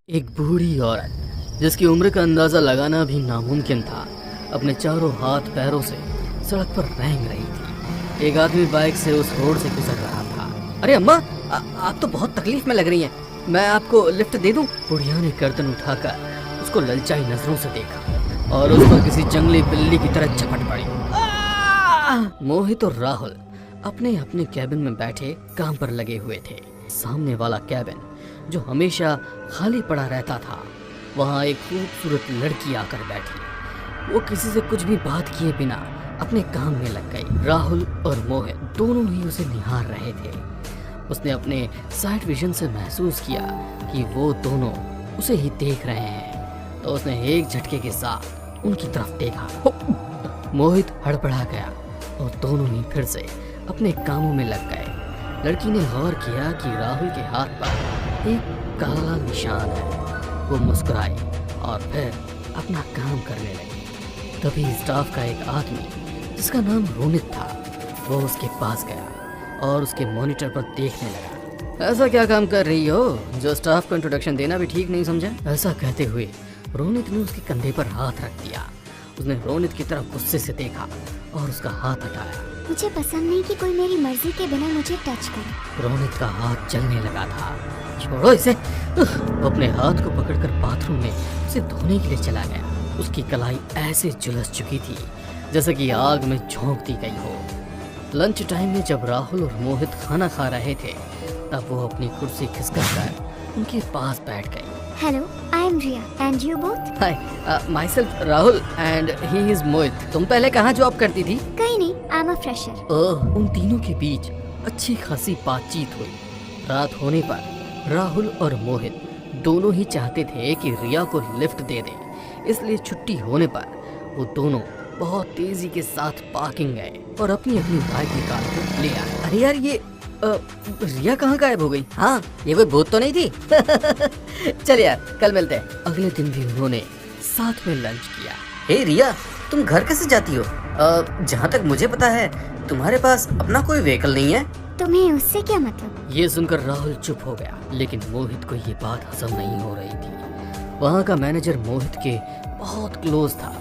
एक बूढ़ी औरत जिसकी उम्र का अंदाजा लगाना भी नामुमकिन था, अपने चारों हाथ पैरों से सड़क पर रेंग रही थी। एक आदमी बाइक से उस रोड से गुजर रहा था। अरे अम्मा, आप तो बहुत तकलीफ में लग रही हैं, मैं आपको लिफ्ट दे दूं? बुढ़िया ने गर्दन उठाकर उसको ललचाई नजरों से देखा और उस पर किसी जंगली बिल्ली की तरह झपट पड़ी। मोहित और राहुल अपने अपने कैबिन में बैठे काम पर लगे हुए थे। सामने वाला कैबिन जो हमेशा खाली पड़ा रहता था, वहाँ एक खूबसूरत लड़की आकर बैठी। वो किसी से कुछ भी बात किए बिना अपने काम में लग गई। राहुल और मोहित दोनों ही उसे निहार रहे थे। उसने अपने साइड विजन से महसूस किया कि वो दोनों उसे ही देख रहे हैं, तो उसने एक झटके के साथ उनकी तरफ देखा। मोहित हड़बड़ा गया और दोनों ही फिर से अपने कामों में लग गए। लड़की ने गौर किया कि राहुल के हाथ पर एक काला निशान है। वो मुस्कुराई और फिर अपना काम करने लगी। तभी स्टाफ का एक आदमी जिसका नाम रोनित था, वो उसके पास गया और उसके मॉनिटर पर देखने लगा। ऐसा क्या काम कर रही हो जो स्टाफ को इंट्रोडक्शन देना भी ठीक नहीं समझा? ऐसा कहते हुए रोनित ने उसके कंधे पर हाथ रख दिया। उसने रोनित की तरफ गुस्से से देखा और उसका हाथ हटाया। मुझे पसंद नहीं कि कोई मेरी मर्जी के बिना मुझे टच करे। रोनित का हाथ जलने लगा था। छोड़ो इसे। वो अपने हाथ को पकड़कर बाथरूम में उसे धोने के लिए चला गया। उसकी कलाई ऐसे झुलस चुकी थी जैसे कि आग में झोंक दी गई हो। लंच टाइम में जब राहुल और मोहित खाना खा रहे थे, तब वो अपनी कुर्सी खिसका कर उनके पास बैठ गई। Hello, I am Riya and you both? Hi, my Rahul and he is Mohit. तुम पहले कहाँ जॉब करती थी? कहीं नहीं, आई एम अ फ्रेशर। ओह, उन तीनों के बीच अच्छी खासी बातचीत हुई। रात होने पर राहुल और मोहित दोनों ही चाहते थे कि रिया को लिफ्ट दे दें, इसलिए छुट्टी होने पर वो दोनों बहुत तेजी के साथ पार्किंग गए और अपनी अपनी बाइक निकाल कर ले आए। अरे यार, ये रिया कहाँ गायब हो गई? हाँ, ये कोई भूत तो नहीं थी? चल यार, कल मिलते हैं। अगले दिन भी उन्होंने साथ में लंच किया। हे रिया, तुम घर कैसे जाती हो? जहाँ तक मुझे पता है तुम्हारे पास अपना कोई व्हीकल नहीं है। तुम्हें उससे क्या मतलब? ये सुनकर राहुल चुप हो गया, लेकिन मोहित को ये बात हजम नहीं हो रही थी। वहाँ का मैनेजर मोहित के बहुत क्लोज था।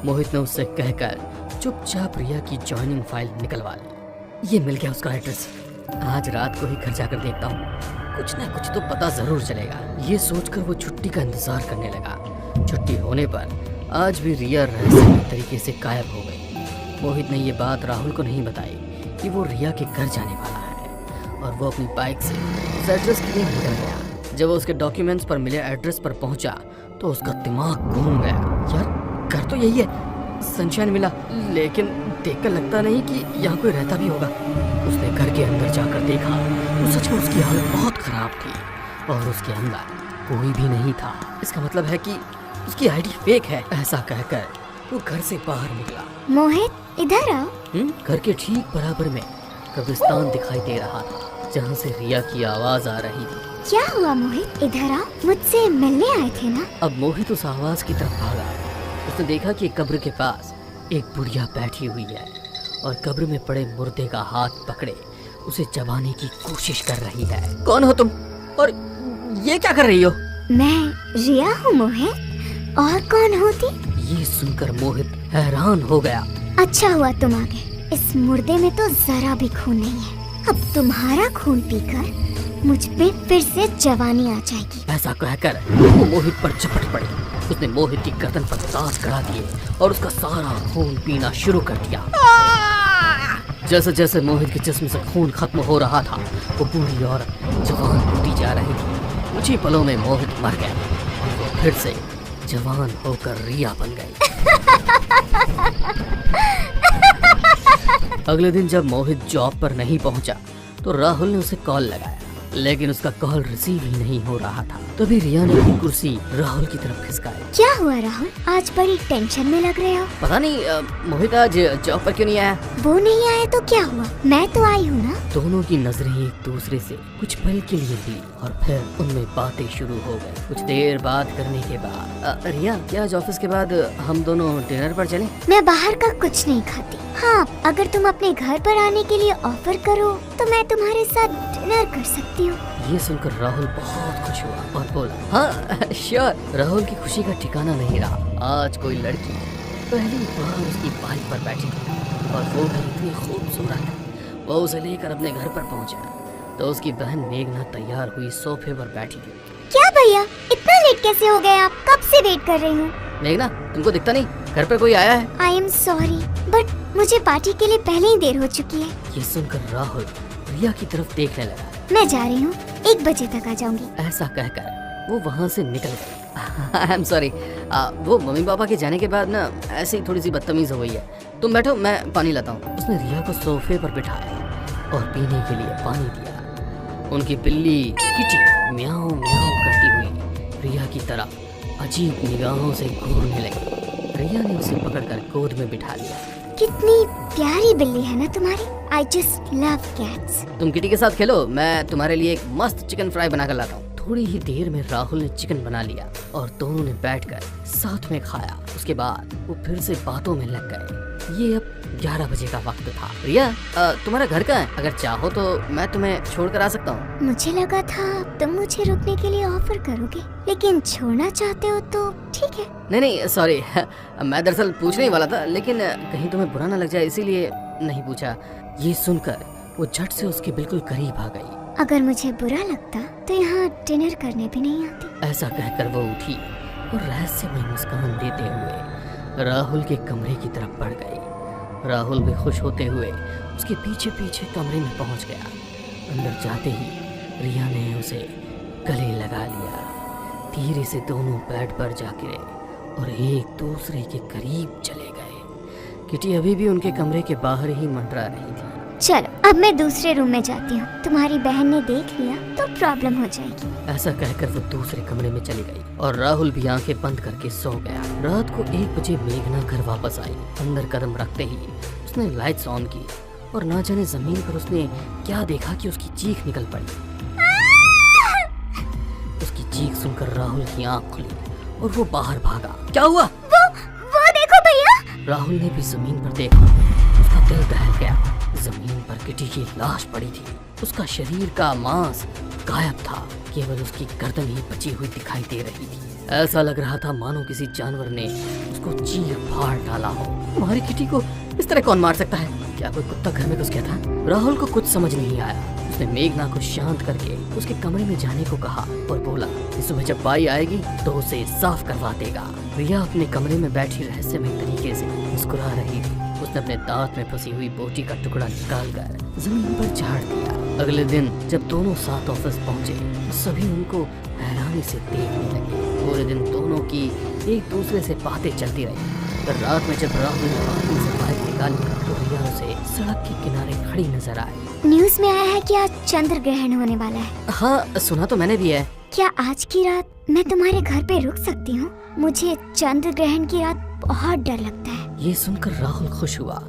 मोहित ने उससे कहकर चुपचाप रिया की ज्वाइनिंग फाइल निकलवा ली। ये मिल गया उसका एड्रेस। आज रात को ही घर जाकर देखता हूँ, कुछ ना कुछ तो पता जरूर चलेगा। ये सोचकर वो छुट्टी का इंतजार करने लगा। छुट्टी होने पर आज भी रिया रहस्यमय तरीके से गायब हो गई। मोहित ने ये बात राहुल को नहीं बताई कि वो रिया के घर जाने वाला है, और वो अपनी बाइक से उस एड्रेस के लिए निकल गया। जब वो उसके डॉक्यूमेंट्स पर मिले एड्रेस पर पहुंचा तो उसका दिमाग घूम गया। यार, घर तो यही है, सनशाइन मिला, लेकिन देखकर लगता नहीं कि यहाँ कोई रहता भी होगा। उसने घर के अंदर जाकर देखा तो सच में उसकी हालत बहुत खराब थी और उसके अंदर कोई भी नहीं था। इसका मतलब है कि उसकी आईडी फेक है। ऐसा कहकर वो घर से बाहर निकला। मोहित, इधर आओ। घर के ठीक बराबर में कब्रिस्तान दिखाई दे रहा था, जहाँ से रिया की आवाज आ रही थी। क्या हुआ मोहित? इधर आओ, मुझसे मिलने आए थे ना? अब मोहित उस आवाज की तरफ भागा। उसने देखा कि कब्र के पास एक बुढ़िया बैठी हुई है और कब्र में पड़े मुर्दे का हाथ पकड़े उसे चबाने की कोशिश कर रही है। कौन हो तुम और ये क्या कर रही हो? मैं रिया हूँ मोहित, और कौन होती? ये सुनकर मोहित हैरान हो गया। अच्छा हुआ तुम आ गए। इस मुर्दे में तो जरा भी खून नहीं है। अब तुम्हारा खून पीकर मुझ पे फिर से जवानी आ जाएगी। ऐसा कहकर वो मोहित पर झपट पड़ी। उसने मोहित की गर्दन पर दांत गड़ा दिए और उसका सारा खून पीना शुरू कर दिया। जैसे जैसे मोहित के जिस्म से खून खत्म हो रहा था, वो बूढ़ी औरत जवान होती जा रही थी। कुछ ही पलों में मोहित मर गया और वो फिर से जवान होकर रिया बन गई। अगले दिन जब मोहित जॉब पर नहीं पहुंचा तो राहुल ने उसे कॉल लगाया, लेकिन उसका कॉल रिसीव ही नहीं हो रहा था। तभी रिया ने अपनी कुर्सी राहुल की तरफ खिसकाई। क्या हुआ राहुल, आज बड़ी टेंशन में लग रहे हो? पता नहीं मोहित आज जॉब पर क्यों नहीं आया। वो नहीं आया तो क्या हुआ, मैं तो आई हूँ ना। दोनों की नजरें एक दूसरे से कुछ पल के लिए ली और फिर उनमें बातें शुरू हो गई। कुछ देर बात करने के बाद रिया, क्या आज ऑफिस के बाद हम दोनों डिनर पर चलें? मैं बाहर का कुछ नहीं खाती। हाँ, अगर तुम अपने घर पर आने के लिए ऑफर करो तो मैं तुम्हारे साथ डिनर कर सकती हूँ। ये सुनकर राहुल बहुत खुश हुआ और बोला, हाँ श्योर। राहुल की खुशी का ठिकाना नहीं रहा। आज कोई लड़की पहली बार उसकी बाइक पर बैठी थी और वो भी इतनी खूबसूरत। वो उसे लेकर अपने घर पर पहुंचा तो उसकी बहन मेघना तैयार हुई सोफे पर बैठी थी। क्या भैया, इतना लेट कैसे हो गए आप? कब से वेट कर रही हूँ। मेघना, तुमको दिखता नहीं? घर पर कोई आया है? आई एम सॉरी, बट मुझे पार्टी के लिए पहले ही देर हो चुकी है। ये सुनकर राहुल रिया की तरफ देखने लगा। मैं जा रही हूँ, 1 बजे तक आ जाऊंगी। ऐसा कहकर वो वहाँ से निकल गई। आई एम सॉरी, वो मम्मी पापा के जाने के बाद ना ऐसी थोड़ी सी बदतमीज हो गई है। तुम बैठो, मैं पानी लाता हूँ। उसने रिया को सोफे पर बिठाया और पीने के लिए पानी दिया। उनकी बिल्ली किटी म्याऊं म्याऊं करती हुई रिया की तरफ अजीब निगाहों से घूरने लगी। रिया ने उसे पकड़कर गोद में बिठा लिया। कितनी प्यारी बिल्ली है ना तुम्हारी। I just love cats. तुम किटी के साथ खेलो, मैं तुम्हारे लिए एक मस्त चिकन फ्राई बना कर लाता हूँ। थोड़ी ही देर में राहुल ने चिकन बना लिया और दोनों ने बैठकर साथ में खाया। उसके बाद वो फिर से बातों में लग गए। ये अब 11 बजे का वक्त था। रिया, तुम्हारा घर कहाँ है? अगर चाहो तो मैं तुम्हें छोड़कर आ सकता हूँ। मुझे लगा था तुम मुझे रुकने के लिए ऑफर करोगे, लेकिन छोड़ना चाहते हो तो ठीक है। नहीं सॉरी, मैं दरअसल पूछने ही वाला था, लेकिन कहीं तुम्हें बुरा ना लग जाए इसीलिए नहीं पूछा। ये सुनकर वो झट से उसके बिल्कुल करीब आ गई। अगर मुझे बुरा लगता तो यहाँ डिनर करने भी नहीं आती। ऐसा कहकर वो उठी और रहस्यमय मुस्कान देते हुए राहुल के कमरे की तरफ बढ़ गई। राहुल भी खुश होते हुए उसके पीछे पीछे कमरे में पहुंच गया। अंदर जाते ही रिया ने उसे गले लगा लिया। धीरे से दोनों बेड पर जा गिरे और एक दूसरे के करीब चले गए। किटी अभी भी उनके कमरे के बाहर ही मंडरा रही थी। चलो, अब मैं दूसरे रूम में जाती हूँ। तुम्हारी बहन ने देख लिया तो प्रॉब्लम हो जाएगी। ऐसा कहकर वो दूसरे कमरे में चली गई और राहुल भी आंखें बंद करके सो गया। रात को 1 बजे मेघना घर वापस आई। अंदर कदम रखते ही उसने लाइट्स ऑन की और ना जाने जमीन पर उसने क्या देखा कि उसकी चीख निकल पड़ी। उसकी चीख सुनकर राहुल की आंख खुली और वो बाहर भागा। क्या हुआ? वो देखो भैया। राहुल ने भी जमीन पर देखा। उसका दिल दहल गया। जमीन पर किटी की लाश पड़ी थी। उसका शरीर का मांस गायब था, केवल उसकी गर्दन ही बची हुई दिखाई दे रही थी। ऐसा लग रहा था मानो किसी जानवर ने उसको चीर फाड़ डाला हो। हमारी किटी को इस तरह कौन मार सकता है? क्या कोई कुत्ता घर में घुस गया था? राहुल को कुछ समझ नहीं आया। उसने मेघना को शांत करके उसके कमरे में जाने को कहा और बोला कि सुबह जब बाई आएगी तो उसे साफ करवा देगा। रिया अपने कमरे में बैठी रहस्यमय तरीके से मुस्कुरा रही थी। उसने अपने दांत में फंसी हुई बोटी का टुकड़ा निकालकर जमीन पर झाड़ दिया। अगले दिन जब दोनों साथ ऑफिस पहुंचे तो सभी उनको हैरानी से देखने लगे। पूरे दिन दोनों की एक दूसरे से बातें चलती रही। पर रात में जब राहुल ने पार्टी से बाइक निकाली तो रिया उसे सड़क के किनारे खड़ी नजर आई। न्यूज़ में आया है कि आज चंद्र ग्रहण होने वाला है। हाँ, सुना तो मैंने भी है। क्या आज की रात मैं तुम्हारे घर पे रुक सकती हूँ? मुझे चंद्र ग्रहण की रात बहुत डर लगता है। ये सुनकर राहुल खुश हुआ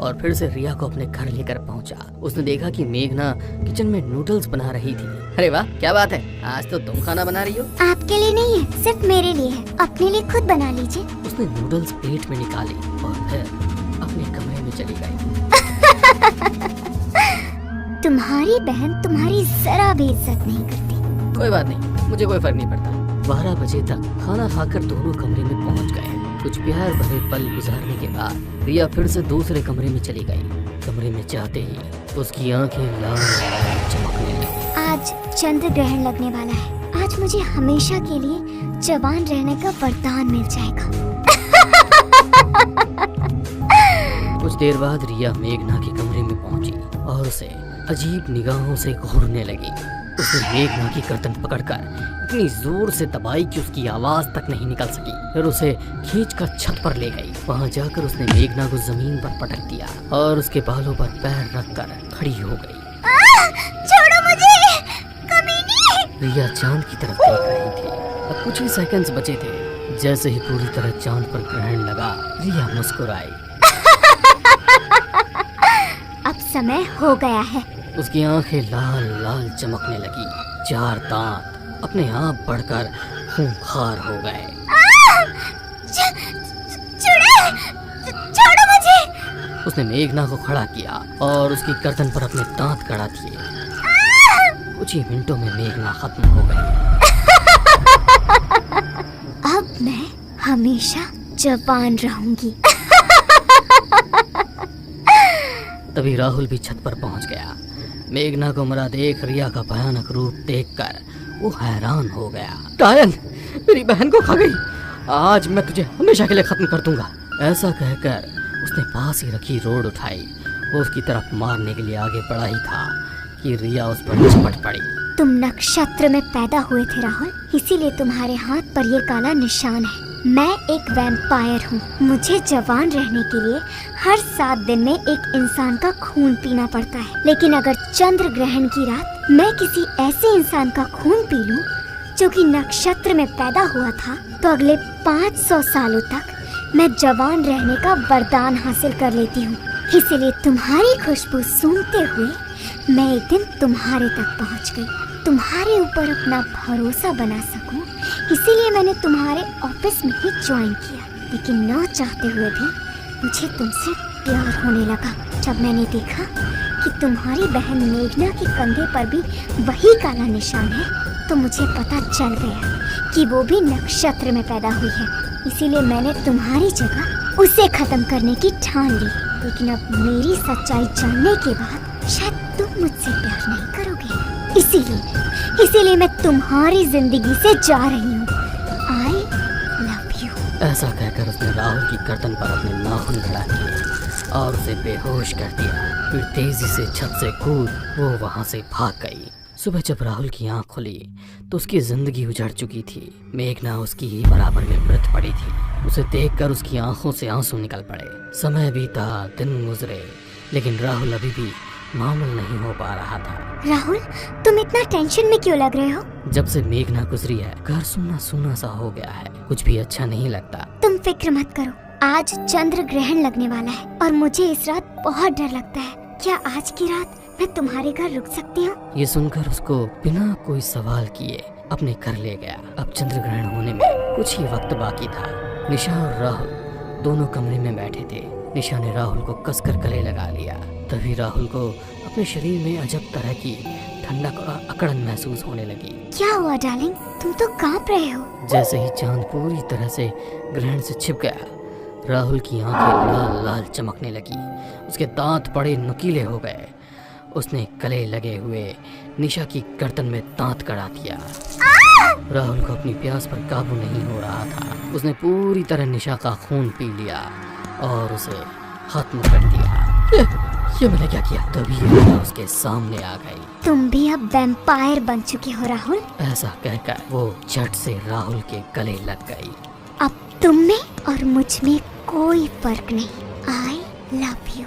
और फिर से रिया को अपने घर लेकर पहुंचा। उसने देखा कि मेघना किचन में नूडल्स बना रही थी। अरे वाह, क्या बात है, आज तो तुम खाना बना रही हो। आपके लिए नहीं है, सिर्फ मेरे लिए है। अपने लिए खुद बना लीजिए। उसने नूडल्स प्लेट में निकाली और फिर अपने कमरे में चली गई। तुम्हारी बहन तुम्हारी जरा भी इज्जत नहीं करती। कोई बात नहीं, मुझे कोई फर्क नहीं पड़ता। 12 बजे तक खाना खाकर दोनों कमरे में पहुंच गए। कुछ प्यार भरे पल गुजारने के बाद रिया फिर से दूसरे कमरे में चली गई। कमरे में जाते ही उसकी आंखें लाल लाल चमकने लगी। आज चंद्र ग्रहण लगने वाला है। आज मुझे हमेशा के लिए जवान रहने का वरदान मिल जाएगा। कुछ देर बाद रिया मेघना के कमरे में पहुंची और उसे अजीब निगाहों से घूरने लगी। उसने मेघना की गर्दन पकड़कर इतनी जोर से दबाई कि उसकी आवाज तक नहीं निकल सकी। फिर उसे खींचकर छत पर ले गई। वहां जाकर उसने मेघना को जमीन पर पटक दिया और उसके बालों पर पैर रखकर खड़ी हो गई। छोड़ो मुझे, कमीनी! रिया चांद की तरफ देख रही थी। अब कुछ ही सेकंड्स बचे थे। जैसे ही पूरी तरह चांद पर ग्रहण लगा, रिया मुस्कुराई। अब समय हो गया है। उसकी आंखें लाल लाल चमकने लगी। 4 दांत अपने आप बढ़कर खूंखार हो गए। छोड़ो मुझे! उसने मेघना को खड़ा किया और उसकी गर्दन पर अपने दांत गड़ा दिए। कुछ ही मिनटों में मेघना खत्म हो गई। अब मैं हमेशा जवान रहूंगी। तभी राहुल भी छत पर पहुंच गया। मेघना को मरा देख रिया का भयानक रूप देखकर वो हैरान हो गया। कायल, मेरी बहन को खा गई। आज मैं तुझे हमेशा के लिए खत्म कर दूंगा। ऐसा कहकर उसने पास ही रखी रोड उठाई। वो उसकी तरफ मारने के लिए आगे बढ़ा ही था कि रिया उस पर झपट पड़ी। तुम नक्षत्र में पैदा हुए थे राहुल, इसीलिए तुम्हारे हाथ पर ये काला निशान है। मैं एक वैम्पायर हूँ। मुझे जवान रहने के लिए हर 7 दिन में एक इंसान का खून पीना पड़ता है। लेकिन अगर चंद्र ग्रहण की रात मैं किसी ऐसे इंसान का खून पी लूं जो कि नक्षत्र में पैदा हुआ था, तो अगले 500 सालों तक मैं जवान रहने का वरदान हासिल कर लेती हूँ। इसीलिए तुम्हारी खुशबू सूंघते हुए मैं एक दिन तुम्हारे तक पहुँच गई। तुम्हारे ऊपर अपना भरोसा बना सकूं, इसीलिए मैंने तुम्हारे ऑफिस में ही ज्वाइन किया। लेकिन न चाहते हुए भी मुझे तुमसे प्यार होने लगा। जब मैंने देखा कि तुम्हारी बहन मेघना के कंधे पर भी वही काला निशान है, तो मुझे पता चल गया कि वो भी नक्षत्र में पैदा हुई है। इसीलिए मैंने तुम्हारी जगह उसे खत्म करने की ठान ली। लेकिन अब मेरी सच्चाई जानने के बाद शायद तुम मुझसे प्यार नहीं करोगे। इसीलिए मैं तुम्हारी जिंदगी से जा रही हूँ। I love you. ऐसा कहकर उसने राहुल की गर्दन पर अपने नाखून गड़ा दिए और उसे बेहोश कर दिया। फिर तेजी से छत से कूद वो वहां से भाग गई। सुबह जब राहुल की आंख खुली तो उसकी जिंदगी उजड़ चुकी थी। मेघना उसकी ही बराबर में मृत पड़ी थी। उसे देखकर उसकी आंखों से आंसू निकल पड़े। समय बीता, दिन गुजरे, लेकिन राहुल अभी भी मामूल नहीं हो पा रहा था। राहुल, तुम इतना टेंशन में क्यों लग रहे हो? जब से मेघना गुजरी है, घर सुना सुना सा हो गया है। कुछ भी अच्छा नहीं लगता। तुम फिक्र मत करो, आज चंद्र ग्रहण लगने वाला है और मुझे इस रात बहुत डर लगता है। क्या आज की रात मैं तुम्हारे घर रुक सकती हूँ? ये सुनकर उसको बिना कोई सवाल किए अपने घर ले गया। अब चंद्र ग्रहण होने में कुछ ही वक्त बाकी था। निशा और राहुल दोनों कमरे में बैठे थे। निशा ने राहुल को कसकर गले लगा लिया। तभी राहुल को अपने शरीर में अजब तरह की ठंडक और अकड़न महसूस होने लगी। क्या हुआ डार्लिंग, तुम तो कांप रहे हो। जैसे ही चांद पूरी तरह से ग्रहण से छिप गया, राहुल की आंखें लाल लाल चमकने लगी। उसके दांत बड़े नुकीले हो गए। उसने गले लगे हुए निशा की गर्दन में दांत गड़ा दिया। राहुल को अपनी प्यास पर काबू नहीं हो रहा था। उसने पूरी तरह निशा का खून पी लिया और उसे खत्म कर दिया। ये मैंने क्या किया? तभी रिया उसके सामने आ गई। तुम भी अब वैम्पायर बन चुके हो राहुल। ऐसा कहकर वो झट से राहुल के गले लग गई। अब तुम में और मुझ में कोई फर्क नहीं। I love you.